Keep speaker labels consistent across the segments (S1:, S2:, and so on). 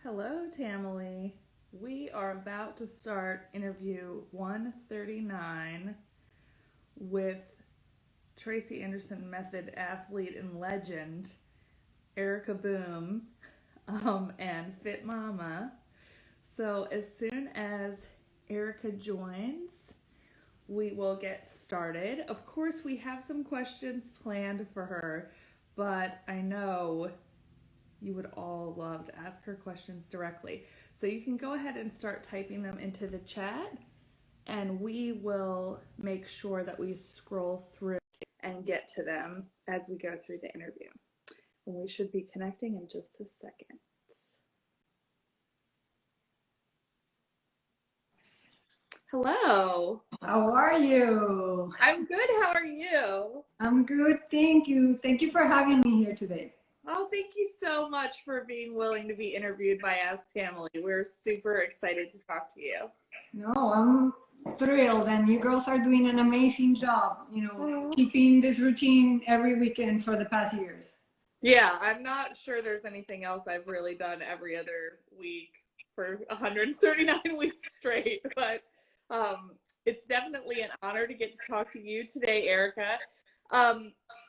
S1: Hello, Tamily. We are about to start interview 139 with Tracy Anderson Method athlete and legend, Erica Boom, and Fit Mama. So, as soon as Erica joins, we will get started. Of course, we have some questions planned for her, but I know you would all love to ask her questions directly. So you can go ahead and start typing them into the chat, and we will make sure that we scroll through and get to them as we go through the interview. And we should be connecting in just a second. Hello.
S2: How are you?
S1: I'm good. How are you?
S2: I'm good, thank you. Thank you for having me here today.
S1: Oh, thank you so much for being willing to be interviewed by Ask Family. We're super excited to talk to you.
S2: No, I'm thrilled, and you girls are doing an amazing job, keeping this routine every weekend for the past years.
S1: Yeah, I'm not sure there's anything else I've really done every other week for 139 weeks straight, but it's definitely an honor to get to talk to you today, Erica.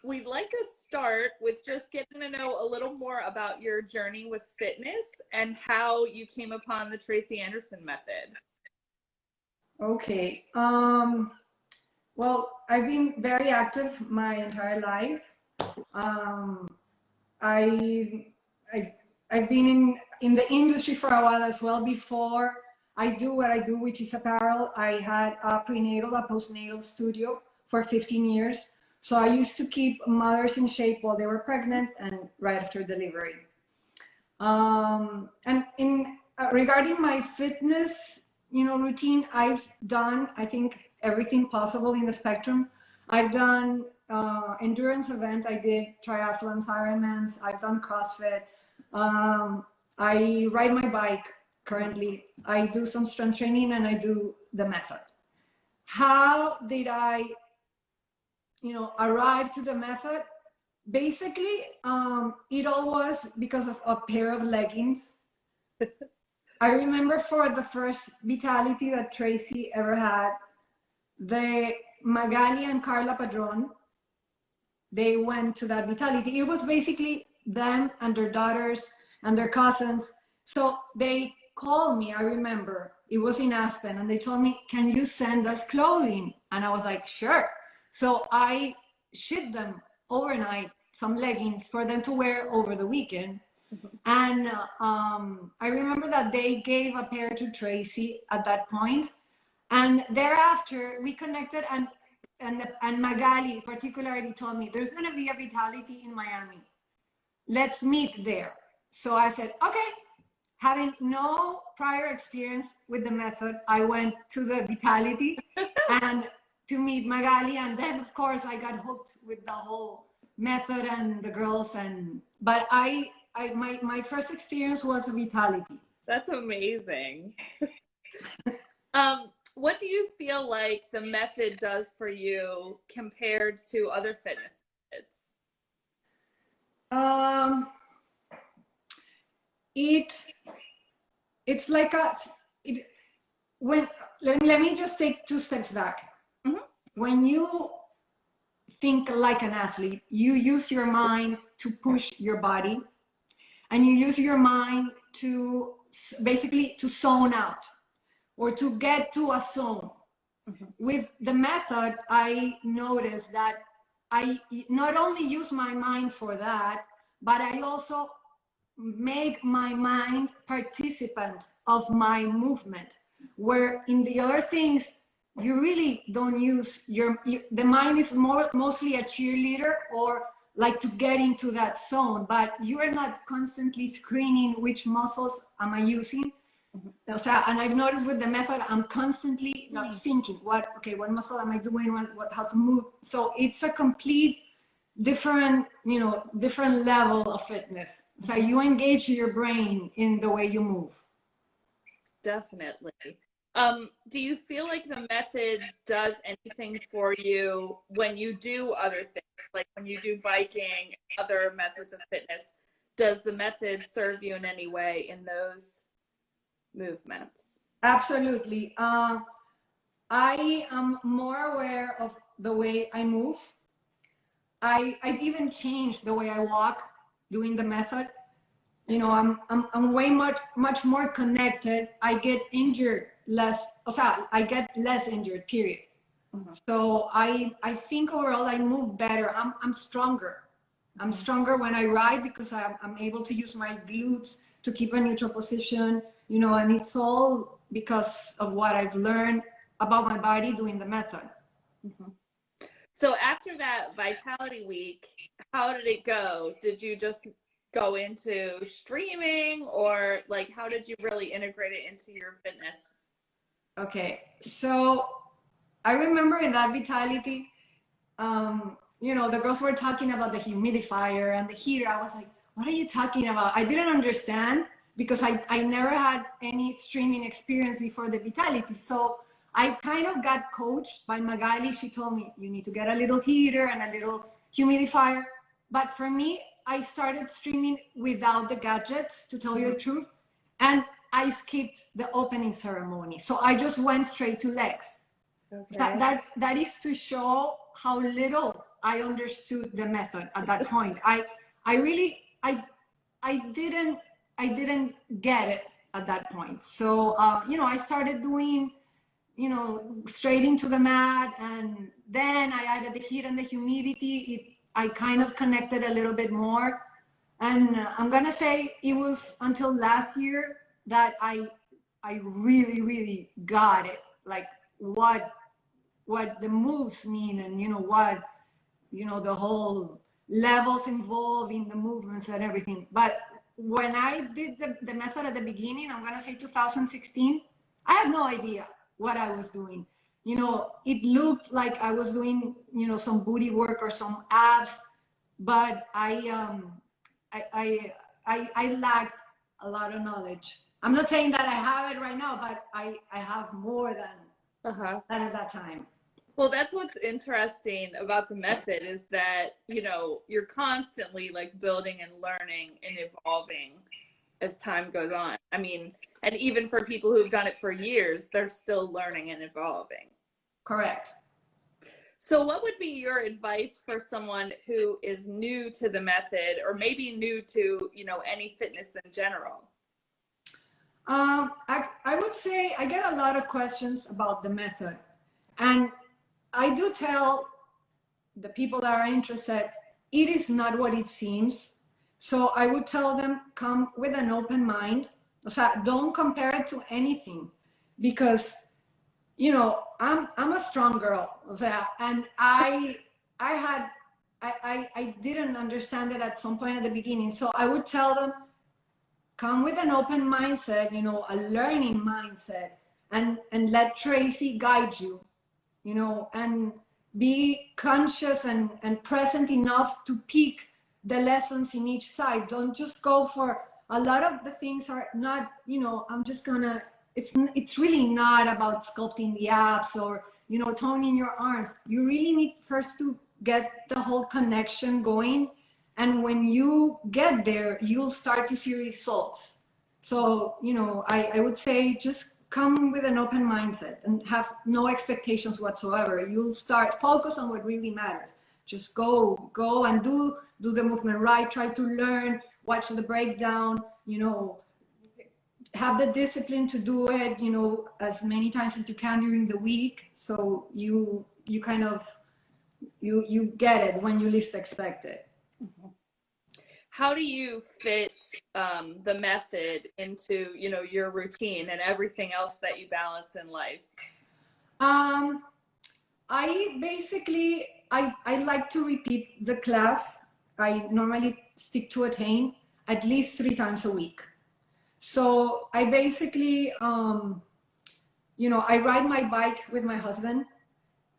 S1: We'd like to start with just getting to know a little more about your journey with fitness and how you came upon the Tracy Anderson method.
S2: Okay. Well, I've been very active my entire life. I, I've been in the industry for a while as well. Before I do what I do, which is apparel, I had a prenatal, a postnatal studio for 15 years. So I used to keep mothers in shape while they were pregnant and right after delivery. And regarding my fitness, routine, I've done, I think, everything possible in the spectrum. I've done endurance event. I did triathlons, Ironmans. I've done CrossFit. I ride my bike currently. I do some strength training and I do the method. How did I arrive to the method? Basically, it all was because of a pair of leggings. I remember for the first Vitality that Tracy ever had, the Magali and Carla Padron, they went to that Vitality. It was basically them and their daughters and their cousins. So they called me, I remember, it was in Aspen, and they told me, can you send us clothing? And I was like, sure. So I shipped them overnight some leggings for them to wear over the weekend. And I remember that they gave a pair to Tracy at that point. And thereafter, we connected, and Magali particularly told me, there's going to be a Vitality in Miami. Let's meet there. So I said, okay. Having no prior experience with the method, I went to the Vitality and to meet Magali. And then, of course, I got hooked with the whole method and the girls. But my first experience was a Vitality.
S1: That's amazing. What do you feel like the method does for you compared to other fitness methods?
S2: It's like let me just take 2 steps back. Mm-hmm. When you think like an athlete, you use your mind to push your body, and you use your mind to basically to zone out or to get to a zone. Mm-hmm. With the method, I noticed that I not only use my mind for that, but I also make my mind participant of my movement, where in the other things you really don't use the mind is mostly a cheerleader or like to get into that zone, but you are not constantly screening which muscles am I using. Mm-hmm. So, and I've noticed with the method, I'm constantly not thinking what muscle am I doing, how to move. So it's a complete different level of fitness. So you engage your brain in the way you move.
S1: Definitely. Do you feel like the method does anything for you when you do other things, like when you do biking, other methods of fitness, does the method serve you in any way in those movements?
S2: Absolutely. I am more aware of the way I move. I've even changed the way I walk doing the method. You know, I'm way much more connected. I get injured less. O sea, I get less injured. Period.
S1: Mm-hmm.
S2: So I think overall I move better. I'm stronger. I'm
S1: Mm-hmm.
S2: stronger when I ride because I'm able to use my glutes to keep a neutral position. You know, and it's all because of what I've learned about my body doing the method.
S1: Mm-hmm. So after that Vitality Week, how did it go? Did you just go into streaming, or like how did you really integrate it into your fitness?
S2: Okay, so I remember in that Vitality, you know, the girls were talking about the humidifier and the heater. I was like, what are you talking about? I didn't understand because I never had any streaming experience before the Vitality. So I kind of got coached by Magali. She told me, you need to get a little heater and a little humidifier. But for me, I started streaming without the gadgets, to tell you the truth. And I skipped the opening ceremony. So I just went straight to legs.
S1: Okay.
S2: That is to show how little I understood the method at that point. I really I didn't get it at that point. So you know, I started doing, you know, straight into the mat, and then I added the heat and the humidity. I kind of connected a little bit more, and I'm gonna say it was until last year that I really got it, like what the moves mean, and you know what, you know, the whole levels involved in the movements and everything. But when I did the method at the beginning, I'm gonna say 2016, I had no idea what I was doing. You know, it looked like I was doing, you know, some booty work or some abs, but I lacked a lot of knowledge. I'm not saying that I have it right now, but I have more than at that time.
S1: Well, that's what's interesting about the method, is that, you know, you're constantly like building and learning and evolving as time goes on. I mean, and even for people who've done it for years, they're still learning and evolving.
S2: Correct.
S1: So what would be your advice for someone who is new to the method, or maybe new to, you know, any fitness in general?
S2: I would say I get a lot of questions about the method, and I do tell the people that are interested, it is not what it seems. So I would tell them, come with an open mind. So don't compare it to anything, because you know, I'm a strong girl, and I didn't understand it at some point at the beginning. So I would tell them, come with an open mindset, you know, a learning mindset, and let Tracy guide you, you know, and be conscious and present enough to pick the lessons in each side. Don't just go for, a lot of the things are not, you know, I'm just gonna, it's really not about sculpting the abs or, you know, toning your arms. You really need first to get the whole connection going, and when you get there, you'll start to see results. So, you know, I would say just come with an open mindset and have no expectations whatsoever. You'll start, focus on what really matters. Just go and do the movement right. Try to learn, watch the breakdown, you know, have the discipline to do it, you know, as many times as you can during the week. So you kind of, you get it when you least expect it.
S1: How do you fit the method into, you know, your routine and everything else that you balance in life?
S2: I basically, I like to repeat the class. I normally stick to attain at least 3 times a week. So I basically, you know, I ride my bike with my husband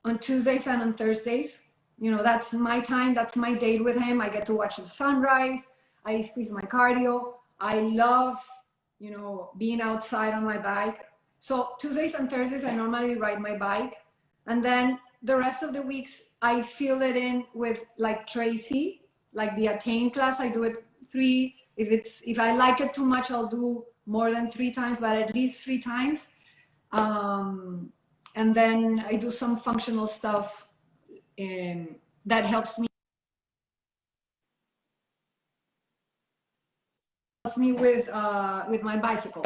S2: on Tuesdays and on Thursdays. You know, that's my time, that's my date with him. I get to watch the sunrise. I squeeze my cardio. I love, you know, being outside on my bike. So Tuesdays and Thursdays, I normally ride my bike. And then the rest of the weeks, I fill it in with like Tracy, like the Attain class. I do it If I like it too much, I'll do more than 3 times, but at least 3 times. And then I do some functional stuff that helps me with my bicycle.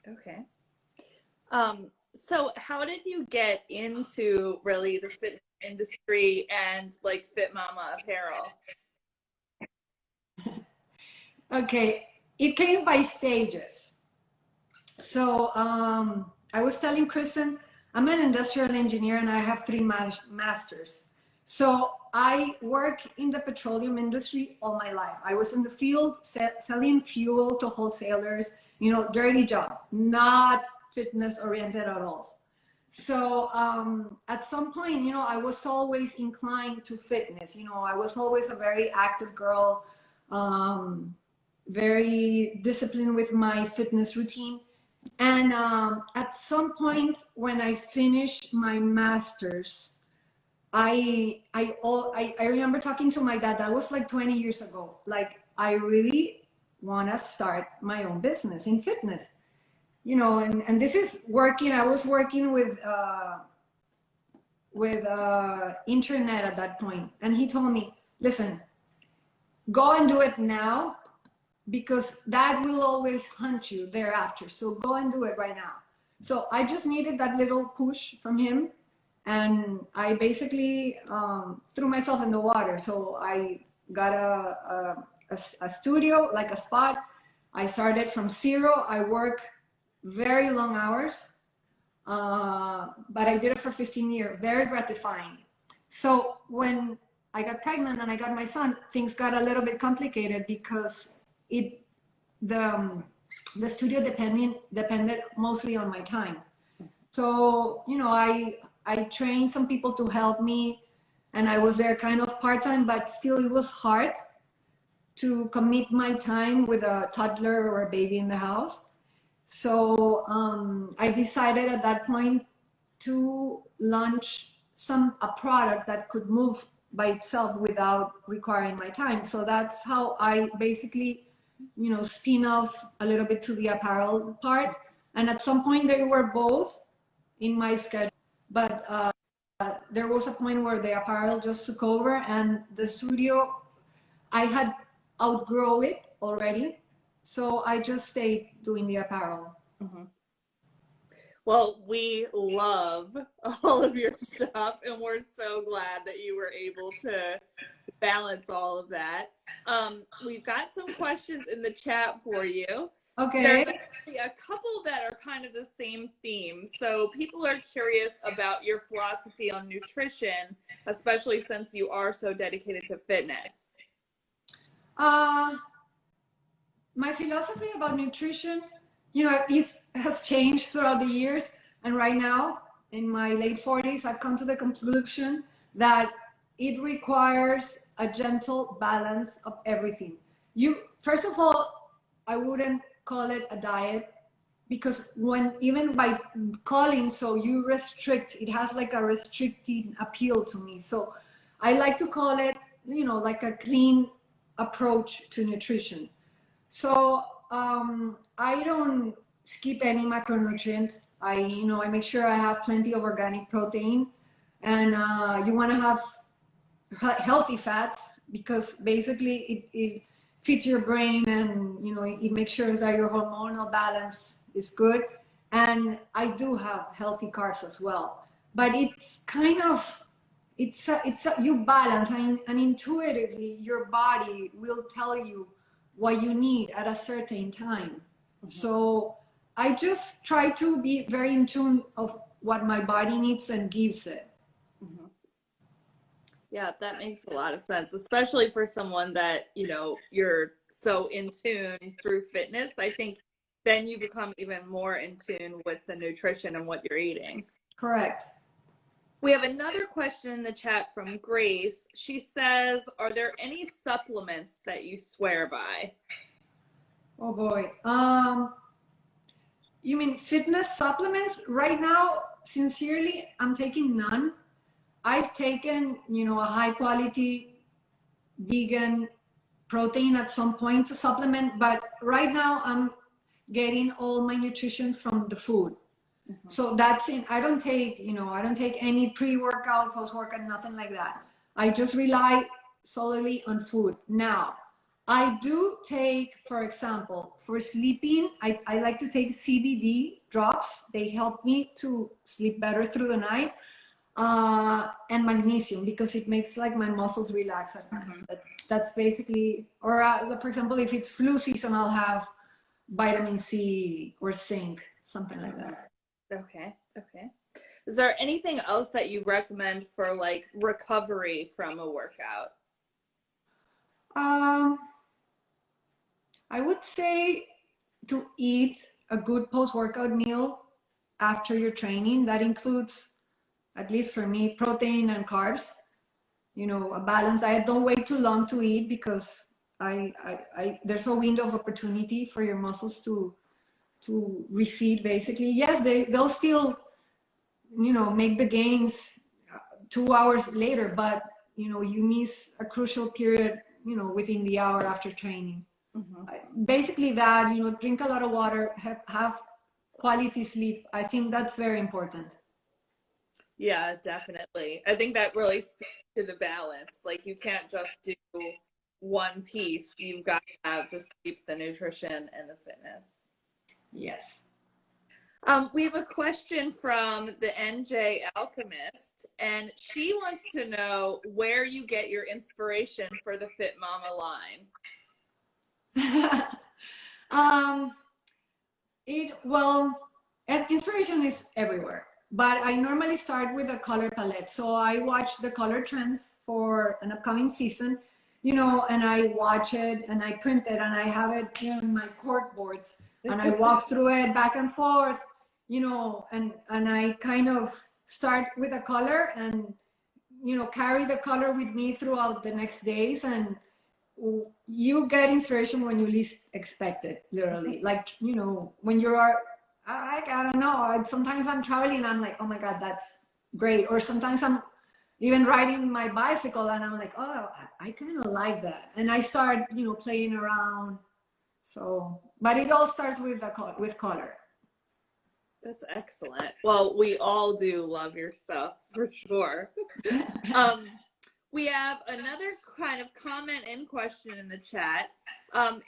S1: Okay. So how did you get into really the fitness industry and like Fit Mama apparel?
S2: Okay, it came by stages. So I was telling Kristen, I'm an industrial engineer and I have 3 masters. So I work in the petroleum industry all my life. I was in the field selling fuel to wholesalers, dirty job, not fitness oriented at all. So at some point, I was always inclined to fitness. I was always a very active girl, very disciplined with my fitness routine. And at some point when I finished my master's, I remember talking to my dad. That was like 20 years ago. Like, I really want to start my own business in fitness, and this is working. I was working with internet at that point, and he told me, listen, go and do it now, because that will always hunt you thereafter. So go and do it right now. So I just needed that little push from him, and I basically threw myself in the water. So I got a studio, like a spot. I started from zero. I work very long hours, but I did it for 15 years. Very gratifying. So when I got pregnant and I got my son, things got a little bit complicated, because the studio depended mostly on my time. So I trained some people to help me, and I was there kind of part-time, but still it was hard to commit my time with a toddler or a baby in the house. So I decided at that point to launch a product that could move by itself without requiring my time. So that's how I basically, spin off a little bit to the apparel part. And at some point they were both in my schedule, but there was a point where the apparel just took over, and the studio, I had outgrown it already. So I just stayed doing the apparel.
S1: Mm-hmm. Well, we love all of your stuff, and we're so glad that you were able to balance all of that. We've got some questions in the chat for you.
S2: Okay.
S1: There's actually a couple that are kind of the same theme. So people are curious about your philosophy on nutrition, especially since you are so dedicated to fitness.
S2: My philosophy about nutrition, it has changed throughout the years. And right now, in my late 40s, I've come to the conclusion that it requires a gentle balance of everything. First of all, I wouldn't call it a diet, because even by calling, so you restrict, it has like a restricting appeal to me. So I like to call it, like a clean approach to nutrition. So I don't skip any macronutrient. I make sure I have plenty of organic protein, and you want to have healthy fats, because basically it feeds your brain, and it makes sure that your hormonal balance is good. And I do have healthy carbs as well, but it's kind of you balance, and intuitively your body will tell you what you need at a certain time. Mm-hmm. So I just try to be very in tune of what my body needs and gives it.
S1: Mm-hmm. Yeah, that makes a lot of sense, especially for someone that, you're so in tune through fitness. I think then you become even more in tune with the nutrition and what you're eating.
S2: Correct.
S1: We have another question in the chat from Grace. She says, are there any supplements that you swear by?
S2: Oh boy. You mean fitness supplements? Right now, sincerely, I'm taking none. I've taken, a high quality vegan protein at some point to supplement, but right now I'm getting all my nutrition from the food. So that's it. I don't take, I don't take any pre-workout, post-workout, nothing like that. I just rely solely on food. Now, I do take, for example, for sleeping, I like to take CBD drops. They help me to sleep better through the night. And magnesium, because it makes like my muscles relax at night. That's basically, or for example, if it's flu season, I'll have vitamin C or zinc, something like that.
S1: Okay. Is there anything else that you recommend for like recovery from a workout?
S2: I would say to eat a good post-workout meal after your training. That includes, at least for me, protein and carbs. A balanced diet. Don't wait too long to eat, because there's a window of opportunity for your muscles to refeed, basically. Yes, they'll still, make the gains 2 hours later, but you miss a crucial period, within the hour after training. Basically that, drink a lot of water, have quality sleep. I think that's very important.
S1: Yeah, definitely. I think that really speaks to the balance. Like, you can't just do one piece. You've got to have the sleep, the nutrition, and the fitness.
S2: Yes.
S1: We have a question from the NJ Alchemist, and she wants to know where you get your inspiration for the Fit Mama line.
S2: Inspiration is everywhere, but I normally start with a color palette. So I watch the color trends for an upcoming season, and I watch it and I print it and I have it, in my cork boards, and I walk through it back and forth, and I kind of start with a color and, carry the color with me throughout the next days. And you get inspiration when you least expect it, literally. Like, when you are, I don't know, sometimes I'm traveling and I'm like, oh my God, that's great. Or sometimes I'm even riding my bicycle and I'm like, oh, I kind of like that. And I start, playing around. So, but it all starts with color.
S1: That's excellent. Well, we all do love your stuff, for sure. We have another kind of comment and question in the chat.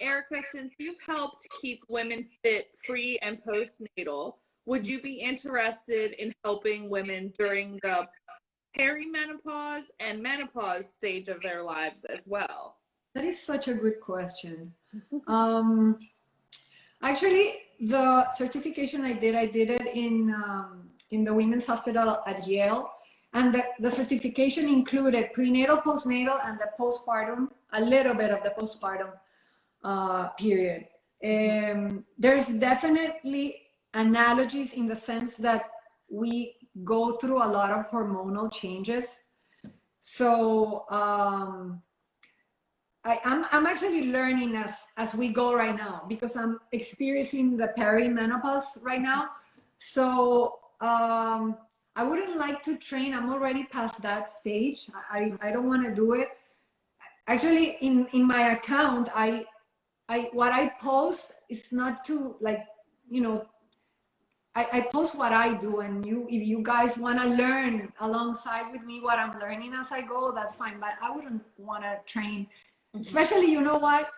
S1: Erica, since you've helped keep women fit pre and postnatal, would you be interested in helping women during the perimenopause and menopause stage of their lives as well?
S2: That is such a good question. Actually, the certification I did it in the Women's Hospital at Yale. And the certification included prenatal, postnatal, and the postpartum, a little bit of the postpartum period. There's definitely analogies in the sense that we go through a lot of hormonal changes. So I'm actually learning as we go right now, because I'm experiencing the perimenopause right now. So I wouldn't like to train. I'm already past that stage. I don't want to do it. Actually, in my account, what I post is not to, like, I post what I do, and if you guys want to learn alongside with me what I'm learning as I go, that's fine. But I wouldn't want to train, especially, what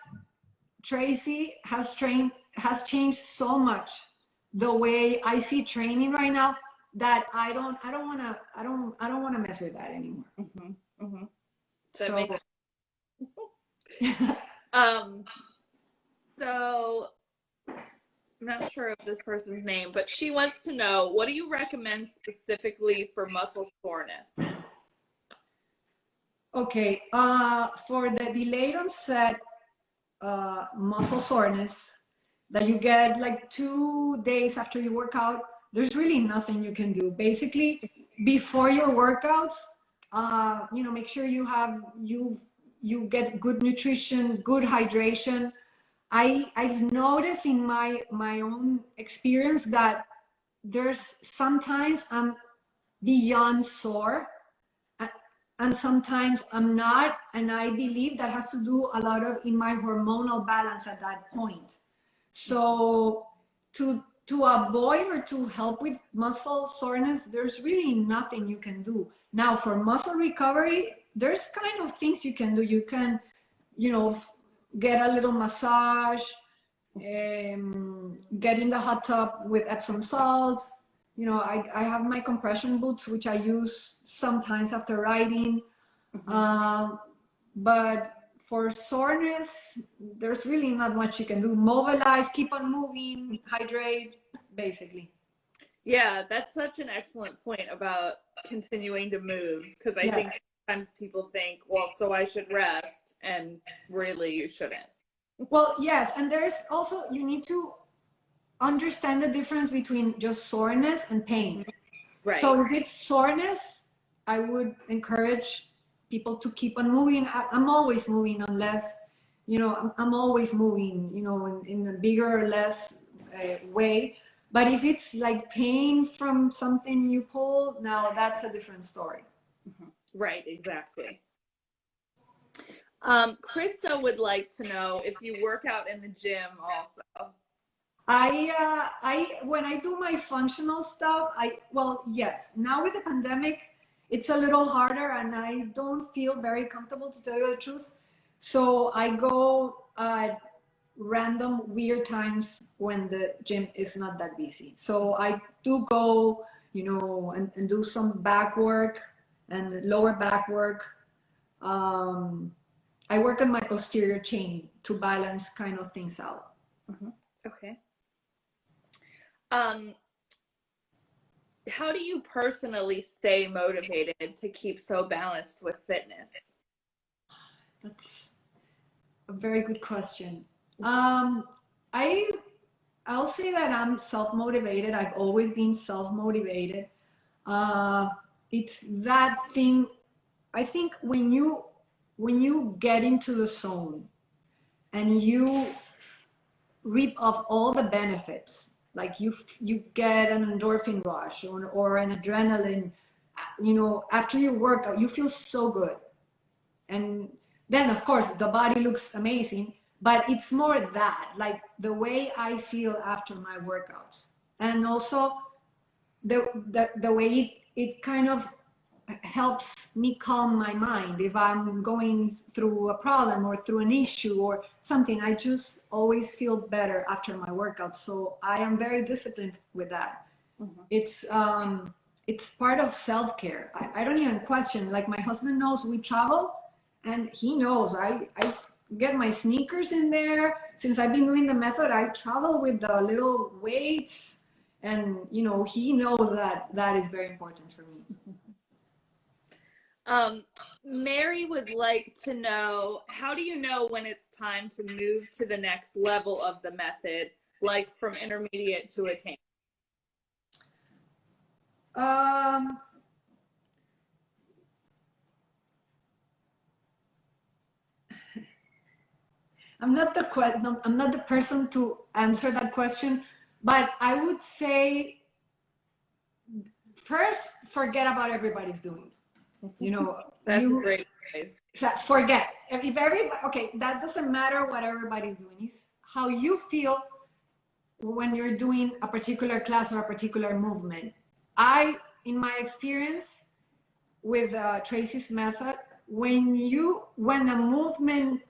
S2: Tracy has changed so much the way I see training right now, that I don't want to mess with that anymore.
S1: That makes so I'm not sure of this person's name, but she wants to know, what do you recommend specifically for muscle soreness?
S2: Okay, for the delayed onset muscle soreness that you get like 2 days after you work out, there's really nothing you can do. Basically, before your workouts, make sure you get good nutrition, good hydration. I've noticed in my own experience that there's sometimes I'm beyond sore, and sometimes I'm not, and I believe that has to do a lot of in my hormonal balance at that point. So to avoid or to help with muscle soreness, there's really nothing you can do. Now for muscle recovery, there's kind of things you can do. You can, you know, get a little massage, get in the hot tub with Epsom salts. You know, I have my compression boots, which I use sometimes after riding. But for soreness, there's really not much you can do. Mobilize, keep on moving, hydrate, basically.
S1: Yeah, that's such an excellent point about continuing to move, because I think
S2: Yes.
S1: sometimes people think, well, so I should rest, and really you shouldn't.
S2: Well, yes, and there's also, you need to understand the difference between just soreness and pain.
S1: Right.
S2: So if it's soreness, I would encourage people to keep on moving. I'm always moving, unless, you know, I'm always moving, you know, in a bigger or less way. But if it's like pain from something you pull, now that's a different story.
S1: Right, exactly. Krista would like to know if you work out in the gym also.
S2: I when I do my functional stuff, well, yes. Now with the pandemic, it's a little harder, and I don't feel very comfortable, to tell you the truth. So I go at random weird times when the gym is not that busy. So I do go, you know, and do some back work and lower back work. I work on my posterior chain to balance kind of things out.
S1: Okay. Um, how do you personally stay motivated to keep so balanced with fitness?
S2: That's a very good question. I'll say that I'm self-motivated. I've always been self-motivated. It's that thing. I think when you get into the zone and you reap off all the benefits, like you get an endorphin rush or an adrenaline, you know, after your workout, you feel so good. And then of course the body looks amazing, but it's more that, like the way I feel after my workouts, and also the way it kind of helps me calm my mind if I'm going through a problem or through an issue or something. I just always feel better after my workout, so I am very disciplined with that. It's part of self-care. I don't even question, like my husband knows we travel, and he knows I get my sneakers in there. Since I've been doing the method, I travel with the little weights, and you know, he knows that that is very important for me.
S1: Mary would like to know, how do you know when it's time to move to the next level of the method, like from intermediate to attain?
S2: Um, I'm not the person to answer that question, but I would say first, forget about everybody's doing. You know,
S1: That's great.
S2: forget. If everybody, okay, that doesn't matter what everybody's doing. It's how you feel when you're doing a particular class or a particular movement. In my experience with Tracy's method, when a movement,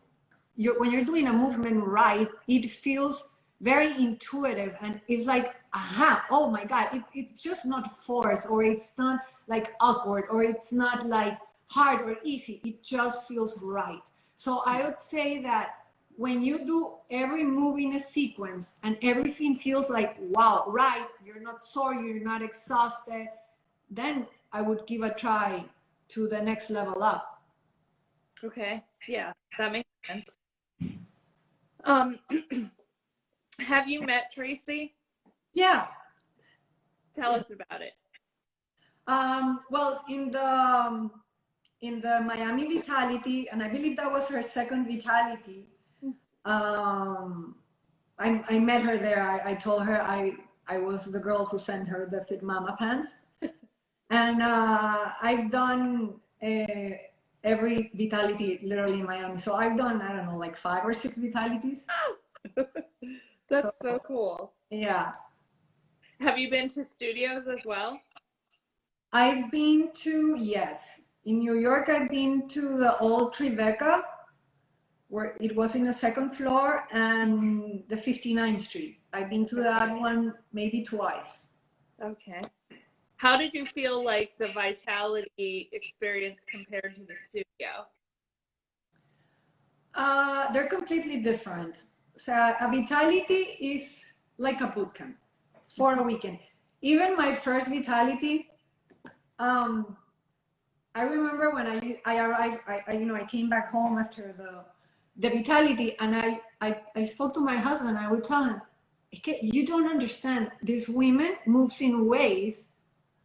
S2: when you're doing a movement right, it feels very intuitive, and it's like, aha, oh my God, it's just not forced, or it's not like awkward, or it's not like hard or easy. It just feels right. So I would say that when you do every move in a sequence and everything feels like, wow, right, you're not sore, you're not exhausted, then I would give a try to the next level up.
S1: Okay, yeah, that makes sense. Have you met Tracy?
S2: Yeah.
S1: Tell us about it.
S2: Well, in the Miami Vitality, and I believe that was her second Vitality. I met her there. I told her I was the girl who sent her the Fit Mama pants. And I've done uh, every vitality literally in Miami. So I've done, I don't know, like 5 or 6 vitalities.
S1: That's so cool.
S2: Yeah.
S1: Have you been to studios as well?
S2: I've been to, yes. In New York, I've been to the old Tribeca, where it was in the second floor, and the 59th Street. I've been to that one maybe twice.
S1: Okay. How did you feel like the Vitality experience compared to the studio?
S2: They're completely different. So a Vitality is like a boot camp for a weekend. Even my first Vitality, I remember when I arrived, I came back home after the Vitality, and I spoke to my husband. I would tell him, "Okay, you don't understand. This women moves in ways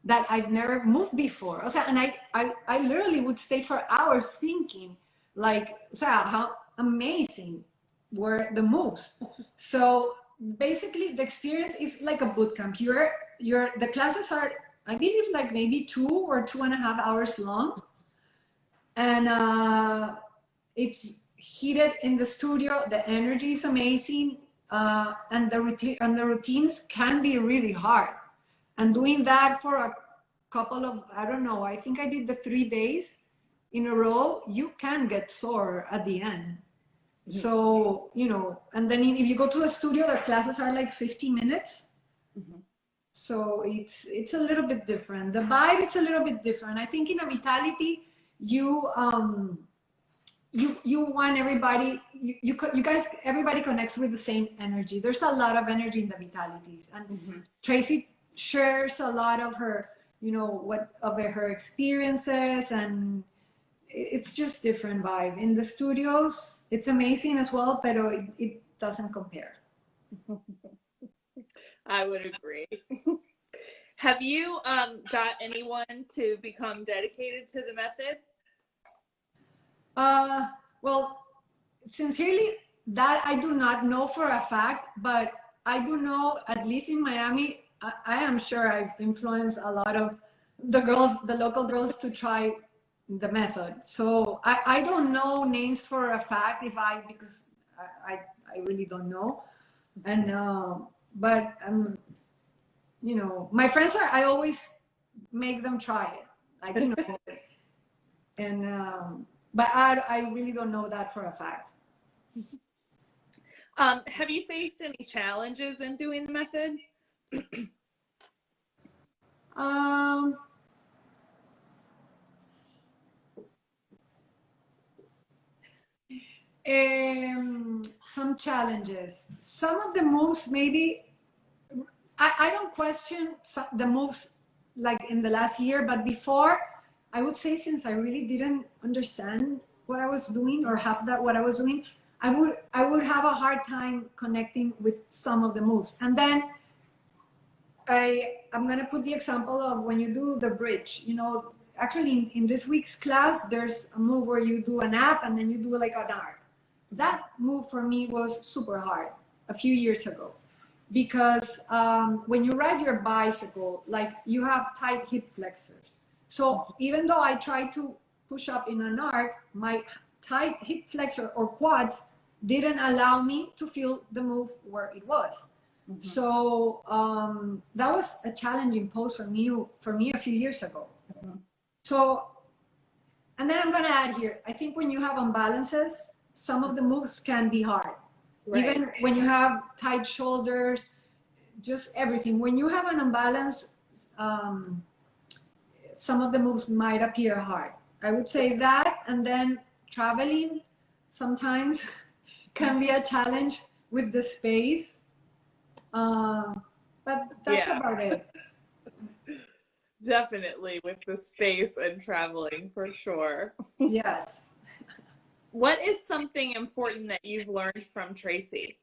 S2: that I've never moved before." O sea, and I literally would stay for hours thinking, like, so how amazing were the moves. So basically, the experience is like a boot camp. The classes are, I believe, like maybe 2 or 2.5 hours long, and it's heated in the studio. The energy is amazing, and the routines can be really hard. And doing that for a couple of, I don't know, I think I did the 3 days in a row, you can get sore at the end. So, and then if you go to the studio, the classes are like 50 minutes. So it's a little bit different. The vibe is a little bit different. I think in a Vitality, you want everybody, you guys, everybody connects with the same energy. There's a lot of energy in the Vitalities, and Tracy shares a lot of her, her experiences, and it's just different vibe. In the studios, it's amazing as well, but it doesn't compare.
S1: I would agree. Have you got anyone to become dedicated to the method?
S2: Well, sincerely, that I do not know for a fact, but I do know, at least in Miami, I am sure I've influenced a lot of the local girls to try the method. So I don't know names for a fact because I really don't know. And, but, my friends I always make them try it. Like, and, but I really don't know that for a fact.
S1: Have you faced any challenges in doing the method?
S2: Some challenges. Some of the moves, maybe, I don't question the moves like in the last year, but before, I would say, since I really didn't understand what I was doing or what I was doing, I would have a hard time connecting with some of the moves. And then I'm going to put the example of when you do the bridge. Actually in this week's class, there's a move where you do an up and then you do like an arc. That move for me was super hard a few years ago, because when you ride your bicycle, like, you have tight hip flexors. So even though I tried to push up in an arc, my tight hip flexor or quads didn't allow me to feel the move where it was. So that was a challenging pose for me a few years ago. So, and then I'm going to add here, I think when you have imbalances, some of the moves can be hard. Right. Even when you have tight shoulders, just everything. When you have an imbalance, some of the moves might appear hard. I would say that, and then traveling sometimes can be a challenge with the space. But that's about it.
S1: Definitely with the space and traveling, for sure.
S2: Yes.
S1: What is something important that you've learned from Tracy?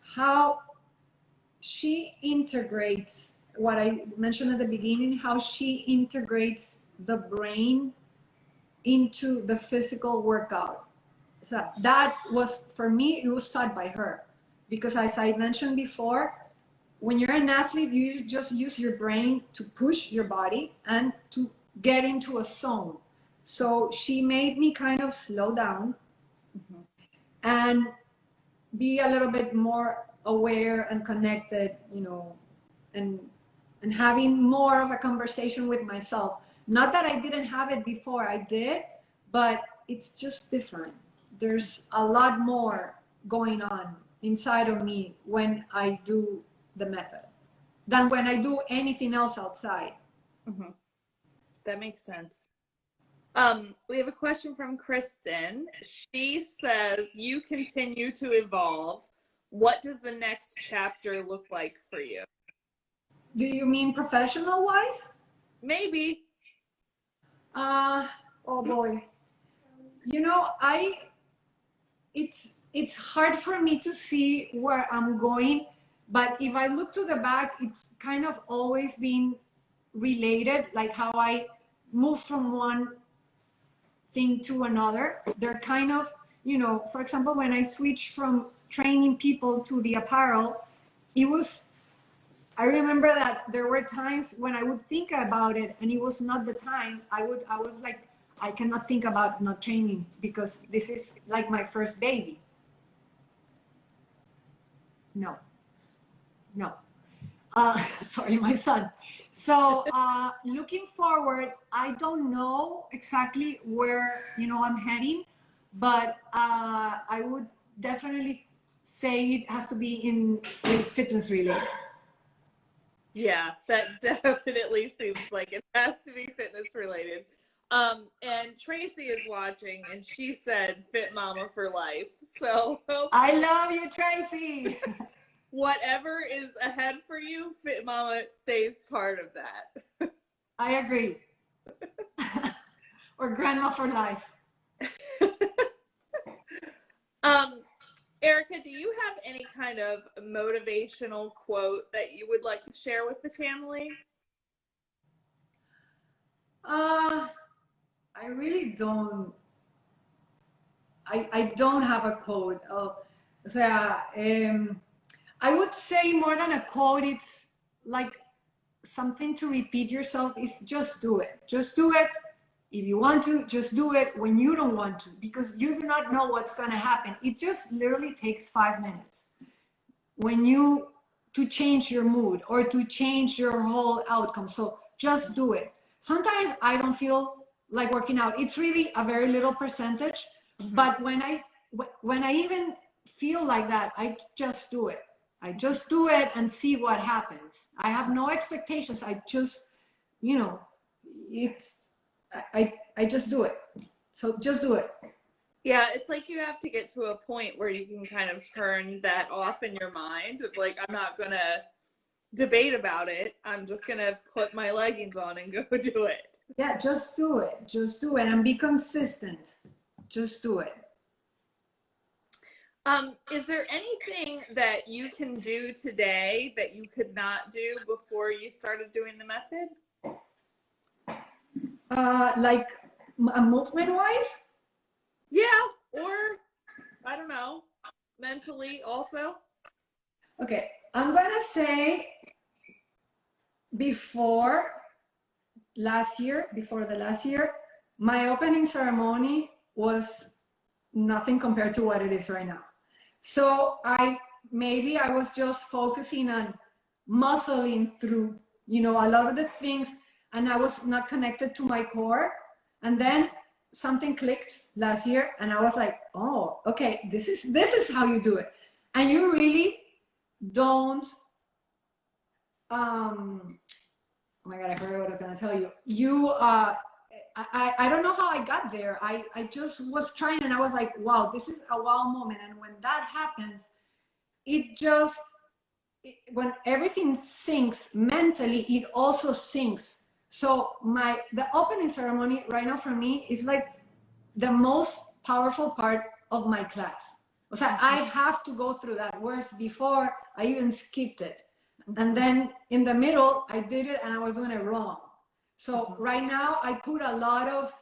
S2: How she integrates what I mentioned at the beginning, how she integrates the brain into the physical workout. So that was, for me, it was taught by her. because as I mentioned before, when you're an athlete, you just use your brain to push your body and to get into a zone. So she made me kind of slow down and be a little bit more aware and connected, and having more of a conversation with myself. Not that I didn't have it before, I did, but it's just different. There's a lot more going on inside of me when I do the method than when I do anything else outside.
S1: Mm-hmm. That makes sense. We have a question from Kristen. She says, you continue to evolve. What does the next chapter look like for you?
S2: Do you mean professional wise?
S1: Maybe.
S2: Oh boy. It's hard for me to see where I'm going, but if I look to the back, it's kind of always been related, like how I move from one thing to another. They're kind of, for example, when I switched from training people to the apparel, I remember that there were times when I would think about it and it was not the time. I was like, I cannot think about not training because this is like my first baby. No. Sorry, my son. So looking forward, I don't know exactly where I'm heading, but I would definitely say it has to be in fitness related.
S1: Yeah, that definitely seems like it has to be fitness related. And Tracy is watching, and she said, "Fit Mama for life." So
S2: I love you, Tracy.
S1: Whatever is ahead for you, Fit Mama stays part of that.
S2: I agree. Or grandma for life.
S1: Erica, do you have any kind of motivational quote that you would like to share with the Tamily?
S2: I really don't. I don't have a quote. I would say more than a quote, it's like something to repeat yourself. Is just do it. Just do it. If you want to, just do it when you don't want to, because you do not know what's going to happen. It just literally takes 5 minutes to change your mood or to change your whole outcome. So just do it. Sometimes I don't feel like working out. It's really a very little percentage, but when I even feel like that, I just do it. I just do it and see what happens. I have no expectations. I just, I just do it. So just do it.
S1: Yeah, it's like you have to get to a point where you can kind of turn that off in your mind of like, I'm not going to debate about it. I'm just going to put my leggings on and go do it.
S2: Yeah, just do it. Just do it and be consistent. Just do it.
S1: Is there anything that you can do today that you could not do before you started doing the method?
S2: Like movement wise?
S1: Yeah, or I don't know, mentally also.
S2: Okay, I'm gonna say before the last year, my opening ceremony was nothing compared to what it is right now. So I was just focusing on muscling through, a lot of the things, and I was not connected to my core. And then something clicked last year, and I was like, oh, okay, this is how you do it. And you really don't. Oh my God, I forgot what I was gonna tell you. I don't know how I got there. I just was trying and I was like, wow, this is a wow moment. And when that happens, when everything sinks mentally, it also sinks. So the opening ceremony right now for me is like the most powerful part of my class. So I have to go through that, whereas before I even skipped it. And then in the middle, I did it and I was doing it wrong. So right now I put a lot of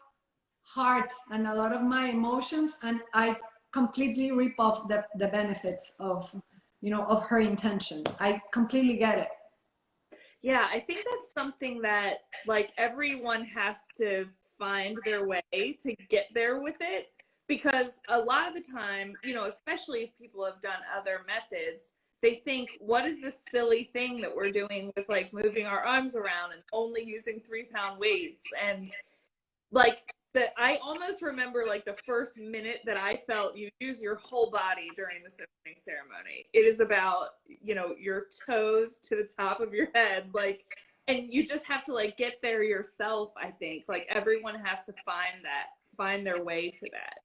S2: heart and a lot of my emotions, and I completely rip off the benefits of of her intention. I completely get it.
S1: Yeah, I think that's something that like everyone has to find their way to get there with it, because a lot of the time, especially if people have done other methods, they think, what is this silly thing that we're doing with like moving our arms around and only using 3-pound weights? And like I almost remember like the first minute that I felt you use your whole body during this opening ceremony. It is about, your toes to the top of your head, like, and you just have to like get there yourself. I think like everyone has to find their way to that.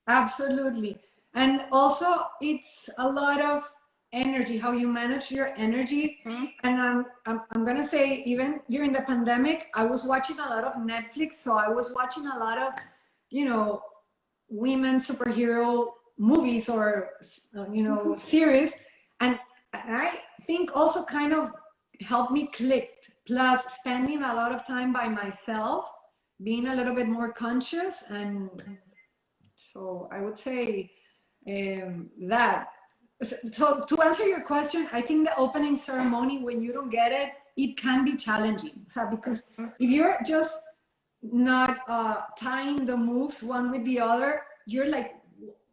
S2: Absolutely. And also, it's a lot of energy, how you manage your energy.
S1: Mm-hmm.
S2: And I'm going to say, even during the pandemic, I was watching a lot of Netflix. So I was watching a lot of, women superhero movies or, series. And I think also kind of helped me click. Plus, spending a lot of time by myself, being a little bit more conscious, and so I would say that. So to answer your question, I think the opening ceremony, when you don't get it, it can be challenging. So because if you're just not tying the moves one with the other, you're like,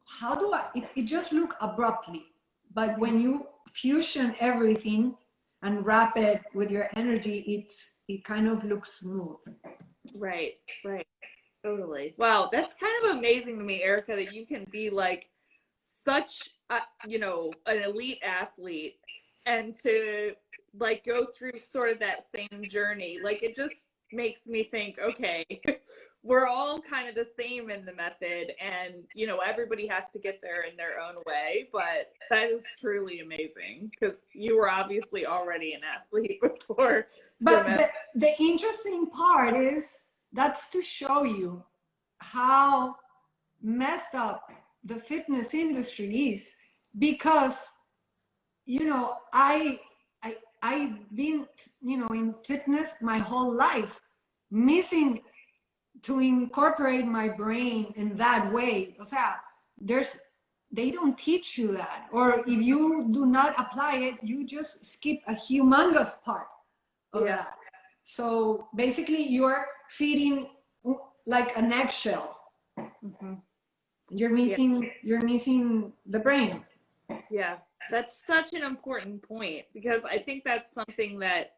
S2: how do I? It just look abruptly. But when you fusion everything and wrap it with your energy, it kind of looks smooth.
S1: Right, right. Totally. Wow, that's kind of amazing to me, Erica, that you can be like such an elite athlete and to like go through sort of that same journey. Like it just makes me think, okay, we're all kind of the same in the method, and everybody has to get there in their own way. But that is truly amazing because you were obviously already an athlete before the
S2: But
S1: method.
S2: the interesting part is that's to show you how messed up the fitness industry is, because I've been in fitness my whole life, missing to incorporate my brain in that way. O sea, they don't teach you that, or if you do not apply it, you just skip a humongous part of
S1: Yeah.
S2: that. So basically, you're feeding like an eggshell.
S1: Mm-hmm.
S2: You're missing the brain.
S1: Yeah, that's such an important point, because I think that's something that,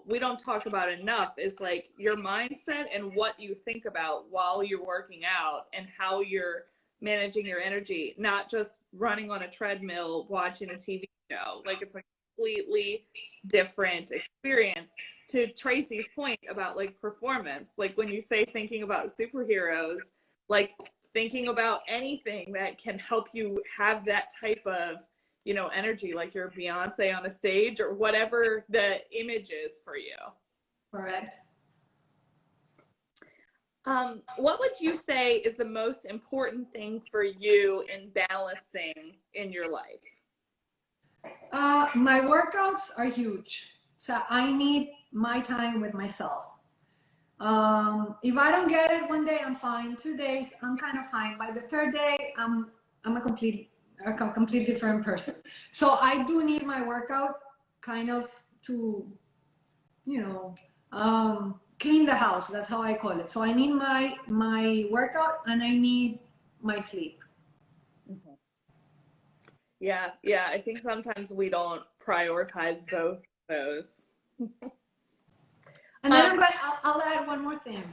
S1: we don't talk about enough, is like your mindset and what you think about while you're working out and how you're managing your energy, not just running on a treadmill watching a TV show. Like it's a completely different experience. To Tracy's point about like performance, like when you say thinking about superheroes, like thinking about anything that can help you have that type of energy, like your Beyonce on a stage or whatever the image is for you.
S2: Correct.
S1: What would you say is the most important thing for you in balancing in your life?
S2: My workouts are huge, so I need my time with myself. If I don't get it one day, I'm fine. 2 days, I'm kind of fine. By the third day, I'm a completely different person. So I do need my workout kind of to, you know, clean the house. That's how I call it. So I need my workout and I need my sleep.
S1: Mm-hmm. Yeah. I think sometimes we don't prioritize both of those.
S2: And then I'll add one more thing.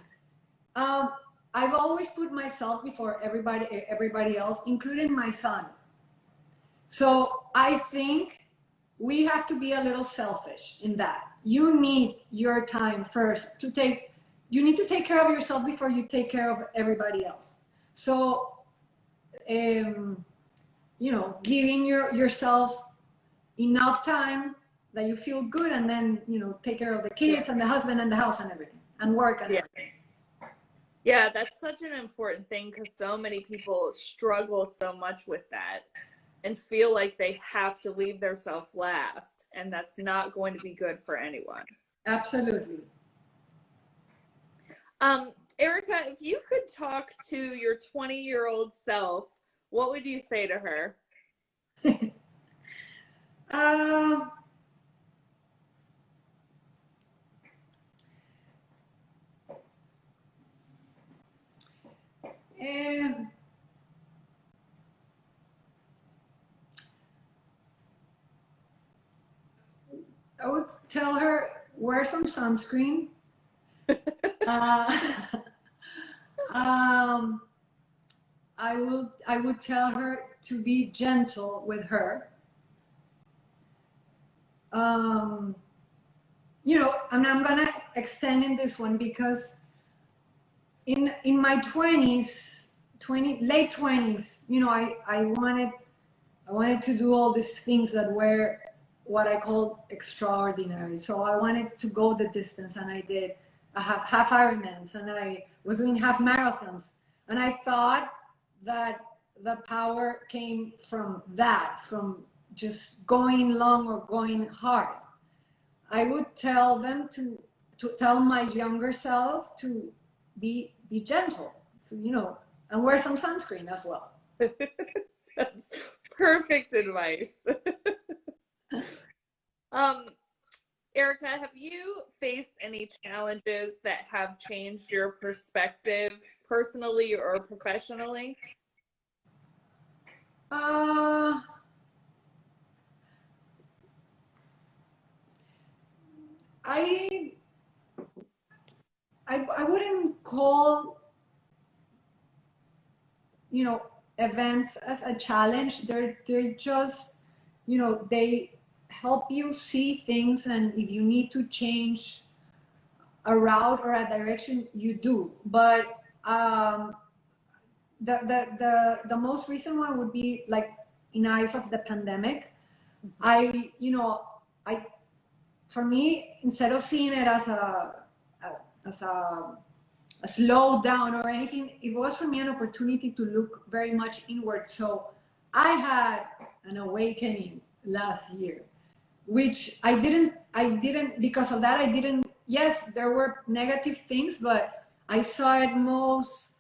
S2: I've always put myself before everybody else, including my son. So I think we have to be a little selfish in that. You need your time first to take. You need to take care of yourself before you take care of everybody else. So, giving yourself enough time that you feel good, and then take care of the kids and the husband and the house and everything, and work and everything.
S1: Yeah, that's such an important thing, because so many people struggle so much with that and feel like they have to leave themselves last, and that's not going to be good for anyone.
S2: Absolutely.
S1: Erica, if you could talk to your 20-year-old self, what would you say to her?
S2: Uh, and I would tell her wear some sunscreen. Uh, um, I would tell her to be gentle with her. Um, and I'm gonna extend in this one because in my 20s, late 20s, I wanted to do all these things that were what I call extraordinary. So I wanted to go the distance, and I did half Ironmans, and I was doing half marathons, and I thought that the power came from that, from just going long or going hard. I would tell them to tell my younger self to be gentle, and wear some sunscreen as well.
S1: That's perfect advice. um, Erica, have you faced any challenges that have changed your perspective personally or professionally?
S2: Uh, I I wouldn't call events as a challenge. They're just they help you see things, and if you need to change a route or a direction, you do. But the most recent one would be like in eyes of the pandemic. I for me, instead of seeing it as as a slow down or anything, it was for me an opportunity to look very much inward. So I had an awakening last year, which I didn't because of that. I didn't, yes, there were negative things, but I saw it most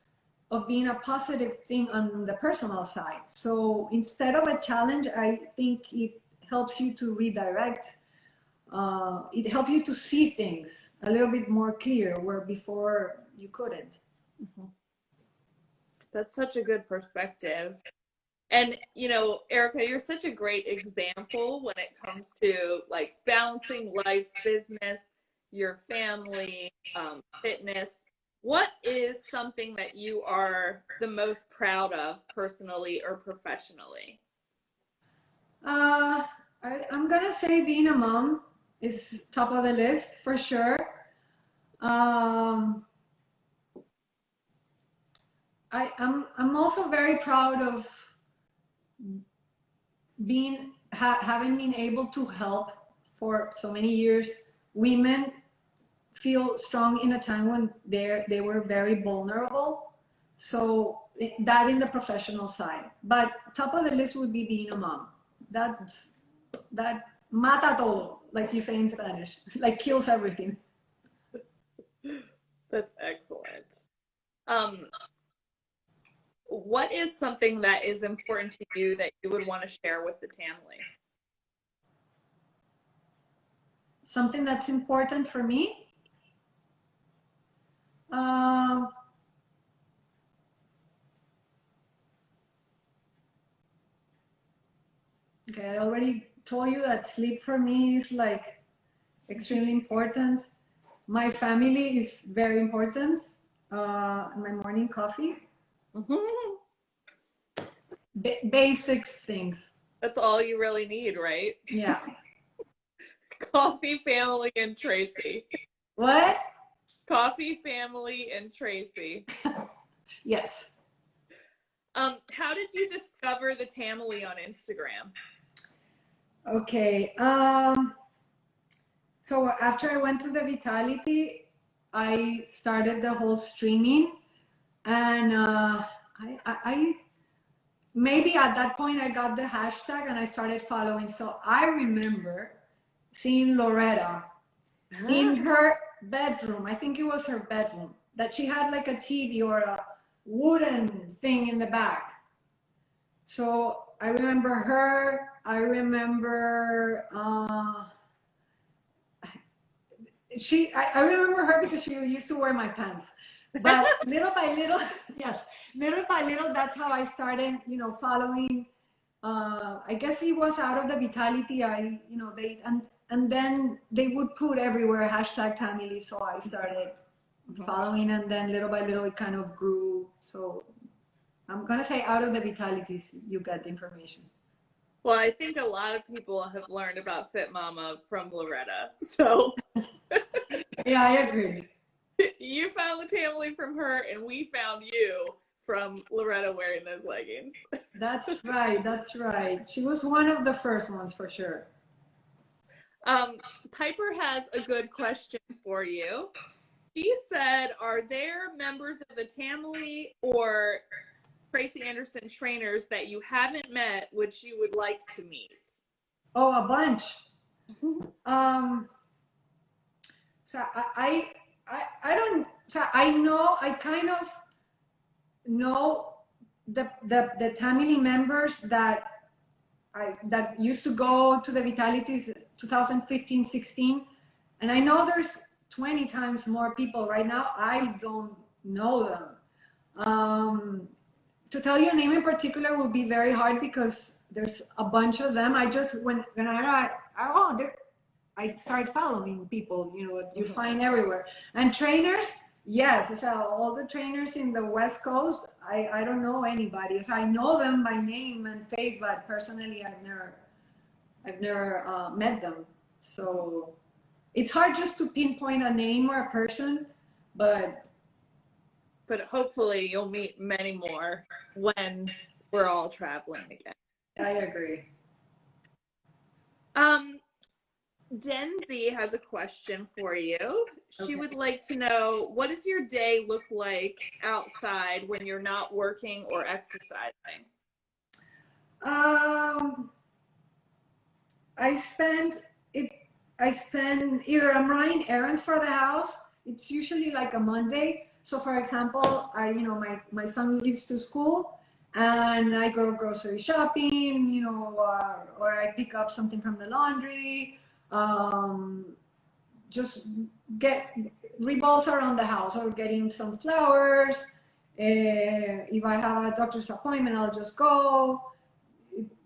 S2: of being a positive thing on the personal side. So instead of a challenge, I think it helps you to redirect. It helps you to see things a little bit more clear where before you couldn't.
S1: Mhm. That's such a good perspective. And, Erica, you're such a great example when it comes to like balancing life, business, your family, fitness. What is something that you are the most proud of personally or professionally?
S2: Uh, I'm gonna say being a mom is top of the list for sure. Um, I'm also very proud of having been able to help for so many years women feel strong in a time when they were very vulnerable. So that in the professional side, but top of the list would be being a mom. That mata todo, like you say in Spanish, like kills everything.
S1: That's excellent. Um, what is something that is important to you that you would want to share with the Tamily?
S2: Something that's important for me. Um, okay, I already told you that sleep for me is like extremely important. My family is very important. My morning coffee,
S1: Mhm.
S2: basics things.
S1: That's all you really need, right?
S2: Yeah.
S1: Coffee, family, and Tracy.
S2: What?
S1: Coffee, family, and Tracy.
S2: Yes.
S1: How did you discover the Tamily on Instagram?
S2: Okay. So after I went to the Vitality, I started the whole streaming, and I maybe at that point I got the hashtag and I started following. So I remember seeing Loretta in her bedroom. I think it was her bedroom, that she had like a TV or a wooden thing in the back. So I remember her. I remember I remember her because she used to wear my pants. But little by little, yes, little by little, that's how I started, following. I guess it was out of the vitality. They and then they would put everywhere hashtag Tamily, so I started following, and then little by little it kind of grew. So I'm gonna say out of the vitalities you get the information.
S1: Well, I think a lot of people have learned about Fit Mama from Loretta. So
S2: Yeah, I agree.
S1: you found the Tamily from her, and we found you from Loretta wearing those leggings.
S2: That's right. That's right. She was one of the first ones for sure.
S1: Piper has a good question for you. She said, are there members of the Tamily or Tracy Anderson trainers that you haven't met, which you would like to meet?
S2: Oh, a bunch. So I don't. So I know. I kind of know the Tamily members that used to go to the Vitalities 2015, 16, and I know there's 20 times more people right now. I don't know them. To tell you a name in particular would be very hard because there's a bunch of them. I just when I start following people, you find everywhere. And trainers, yes, so all the trainers in the West Coast, I don't know anybody. So I know them by name and face, but personally, I've never met them. So it's hard just to pinpoint a name or a person, but
S1: hopefully you'll meet many more when we're all traveling again.
S2: I agree.
S1: Denzi has a question for you. She would like to know, what does your day look like outside when you're not working or exercising?
S2: I spend either I'm running errands for the house. It's usually like a Monday. So for example, my son leaves to school and I go grocery shopping, or I pick up something from the laundry. Just revolves around the house, or getting some flowers. If I have a doctor's appointment, I'll just go.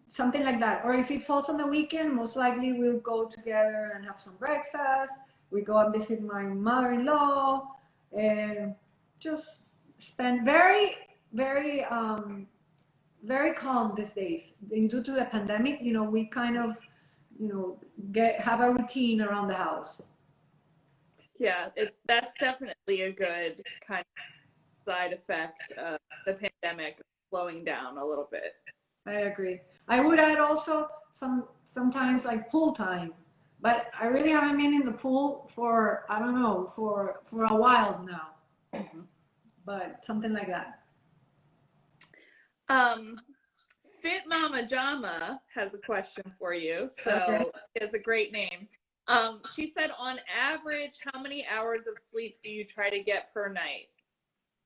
S2: Something like that. Or if it falls on the weekend, most likely we'll go together and have some breakfast. We go and visit my mother-in-law, and just spend very, very, very calm these days. And due to the pandemic, we kind of, have a routine around the house.
S1: Yeah, that's definitely a good kind of side effect of the pandemic, slowing down a little bit.
S2: I agree. I would add also sometimes like pool time, but I really haven't been in the pool for, I don't know, for a while now. But something like that.
S1: Fit Mama Jama has a question for you. So
S2: Okay.
S1: It has a great name. She said, on average, how many hours of sleep do you try to get per night?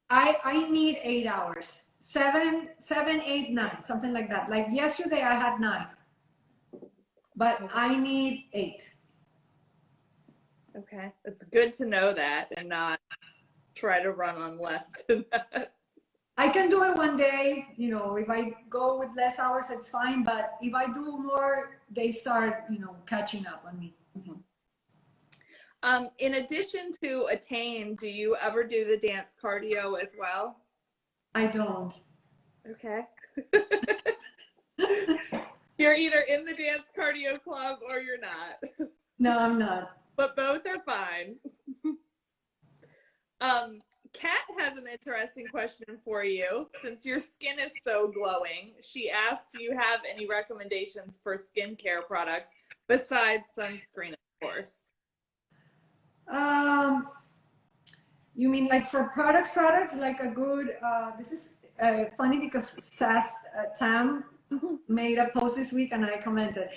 S2: I need 8 hours. 7, 8, 9, something like that. Like yesterday I had 9, but I need 8.
S1: Okay, it's good to know that and not try to run on less than that.
S2: I can do it one day, if I go with less hours, it's fine. But if I do more, they start, catching up on me.
S1: In addition to Attain, do you ever do the dance cardio as well?
S2: I don't.
S1: Okay. You're either in the dance cardio club or you're not.
S2: No, I'm not.
S1: But both are fine. Kat has an interesting question for you. Since your skin is so glowing, she asked, do you have any recommendations for skincare products besides sunscreen, of course?
S2: You mean like for products, like a good, this is funny because Tam made a post this week and I commented.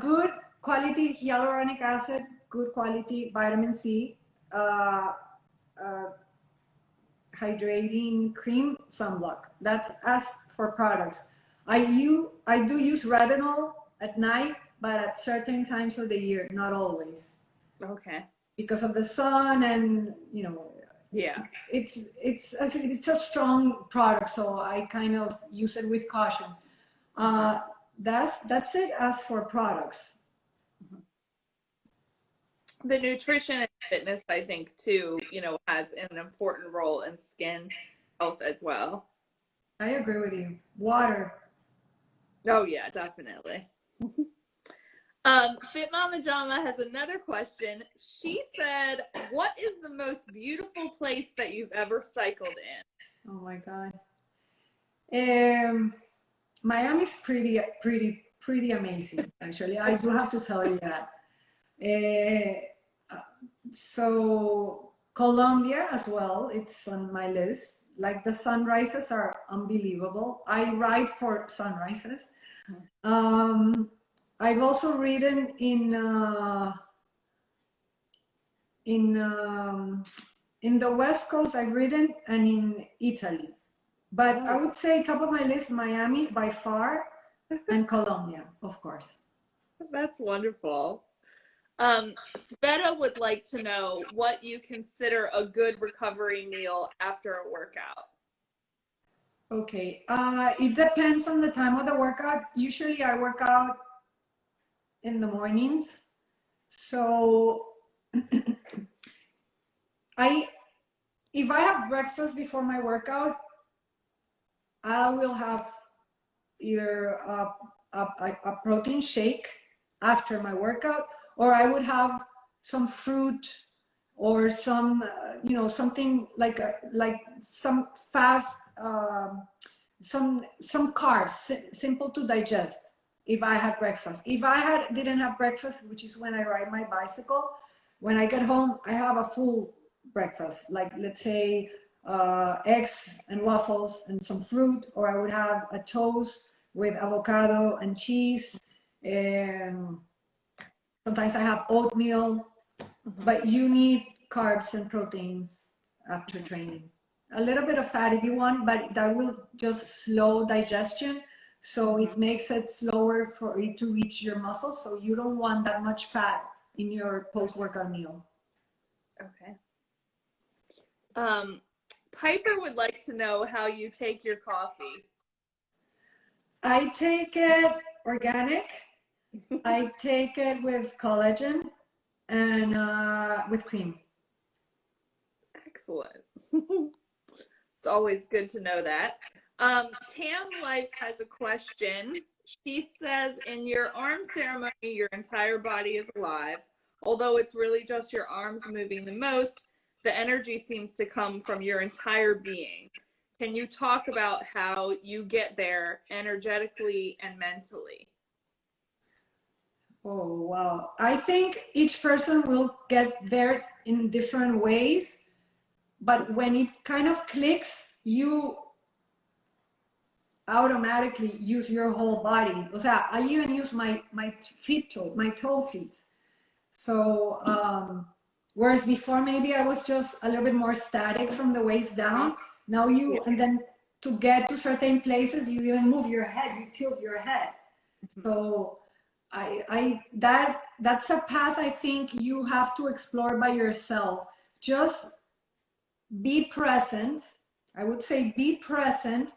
S2: Good quality hyaluronic acid, good quality vitamin C, hydrating cream, sunblock. That's as for products. I do use retinol at night, but at certain times of the year, not always,
S1: Okay.
S2: because of the sun and
S1: Yeah.
S2: it's a strong product, so I kind of use it with caution.
S1: Mhm.
S2: That's it as for products.
S1: Mhm. The nutrition and fitness, I think, too, has an important role in skin health as well.
S2: I agree with you. Water.
S1: Oh yeah, definitely. Fit Mama Jama has another question. She said, "What is the most beautiful place that you've ever cycled in?"
S2: Oh my God. Um, Miami's pretty amazing. Actually, I
S1: It's
S2: do have to tell you that. So Colombia as well, it's on my list. Like the sunrises are unbelievable. I ride for sunrises. Um, I've also ridden in um, in the West Coast. I've ridden and in Italy. But I
S1: oh,
S2: would say top of my list, Miami by far, and Colombia, of course.
S1: that's wonderful. Sveta would like to know what you consider a good recovery meal after a workout.
S2: Okay, it depends on the time of the workout. Usually I work out in the mornings. So I if I have breakfast before my workout, I will have either a protein shake after my workout, or I would have some fruit or some something like some fast some carbs, simple to digest. If I had breakfast, if I had didn't have breakfast, which is when I ride my bicycle, when I get home I have a full breakfast, like let's say eggs and waffles and some fruit, or I would have a toast with avocado and cheese, and sometimes I have oatmeal.
S1: Mhm.
S2: But you need carbs and proteins after
S1: Mhm.
S2: training. A little bit of fat if you want, but that will just slow digestion. So
S1: Mhm.
S2: it makes it slower for it to reach your muscles. So you don't want that much fat in your post-workout meal.
S1: Okay. Um, Piper would like to know how you take your coffee.
S2: I take it organic. I take it with collagen and with cream.
S1: Excellent. It's always good to know that. Tam Life has a question. She says, in your arm ceremony, your entire body is alive. Although it's really just your arms moving the most, the energy seems to come from your entire being. Can you talk about how you get there energetically and mentally?
S2: Oh, wow. I think each person will get there in different ways, but when it kind of clicks, you automatically use your whole body. O sea, I even use my my toe feet. So, whereas before maybe I was just a little bit more static from the waist down. Now
S1: Yeah.
S2: and then to get to certain places, you even move your head, you tilt your head. So that's a path I think you have to explore by yourself. Just be present. I would say be present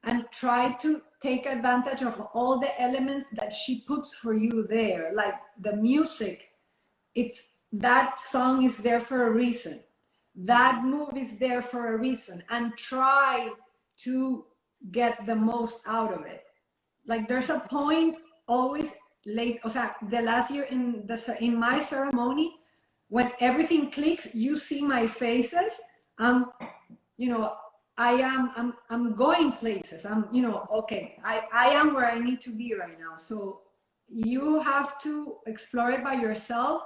S2: and try to take advantage of all the elements that she puts for you there, like the music. It's that song is there for a reason. That move is there for a reason, and try to get the most out of it. Like there's a point always late, o sea, the last year in my ceremony, when everything clicks, you see my faces. I'm, you know, I'm going places. I'm, okay, I am where I need to be right now. So you have to explore it by yourself.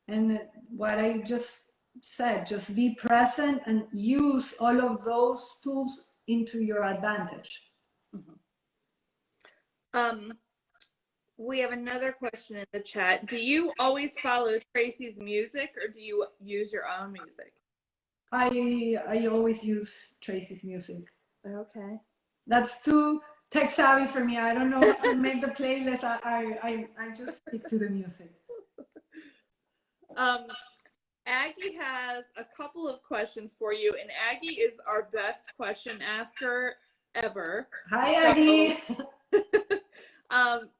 S2: And what I just said, just be present and use all of those tools into your advantage.
S1: Mhm. Um, we have another question in the chat. Do you always follow Tracy's music or do you use your own music?
S2: I always use Tracy's music.
S1: Okay.
S2: That's too. tech savvy for me. I don't know how to make the playlist. I just stick to the music.
S1: Aggie has a couple of questions for you, and Aggie is our best question asker ever.
S2: Hi, Aggie.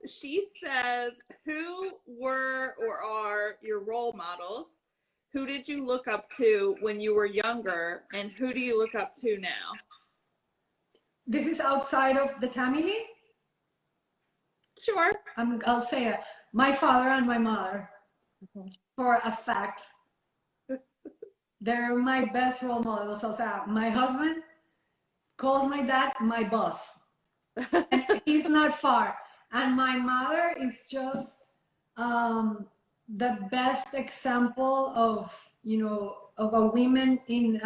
S1: She says, who were or are your role models? Who did you look up to when you were younger, and who do you look up to now?
S2: This is outside of the Tamily?
S1: Sure.
S2: I'll say it. My father and my mother, for a fact. They're my best role models. O sea, my husband calls my dad my boss. And he's not far. And my mother is just the best example of, of a woman in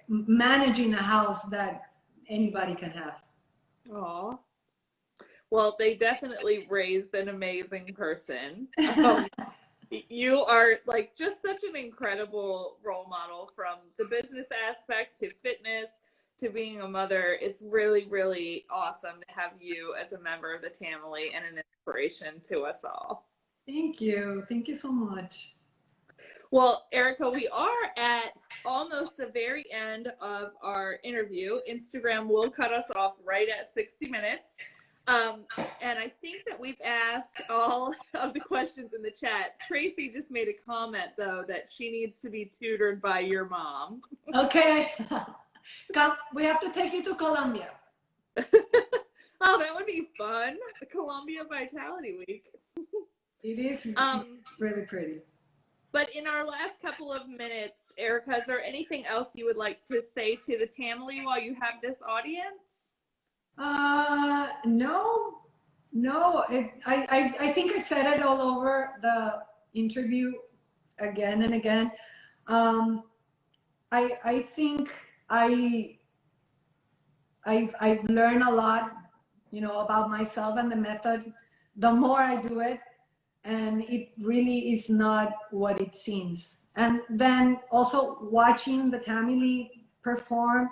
S2: managing a house that anybody can have.
S1: Aw. Well, they definitely raised an amazing person. You are like just such an incredible role model, from the business aspect to fitness to being a mother. It's really, really awesome to have you as a member of the Tamily and an inspiration to us all.
S2: Thank you. Thank you so much.
S1: Well, Erica, we are at almost the very end of our interview. Instagram will cut us off right at 60 minutes. And I think that we've asked all of the questions in the chat. Tracy just made a comment, though, that she needs to be tutored by your mom.
S2: Okay. Come, we have to take you to Colombia.
S1: Oh, that would be fun. Colombia Vitality Week.
S2: It is really pretty.
S1: But in our last couple of minutes, Erica, is there anything else you would like to say to the Tamily while you have this audience?
S2: No. I think I said it all over the interview again and again. I think I've learned a lot, about myself and the method. The more I do it, and it really is not what it seems. And then also watching the Tamily perform,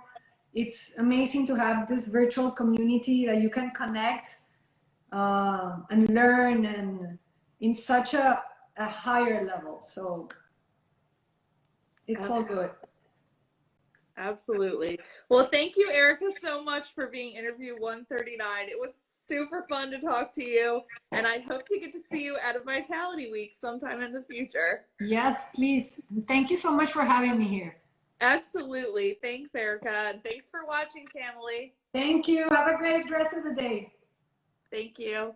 S2: it's amazing to have this virtual community that you can connect and learn, and in such a higher level. So it's all good.
S1: Absolutely. Well, thank you, Erica, so much for being interview 139. It was super fun to talk to you, and I hope to get to see you at a Vitality Week sometime in the future.
S2: Yes, please. Thank you so much for having me here.
S1: Absolutely. Thanks, Erica. And thanks for watching, Tamily.
S2: Thank you. Have a great rest of the day.
S1: Thank you.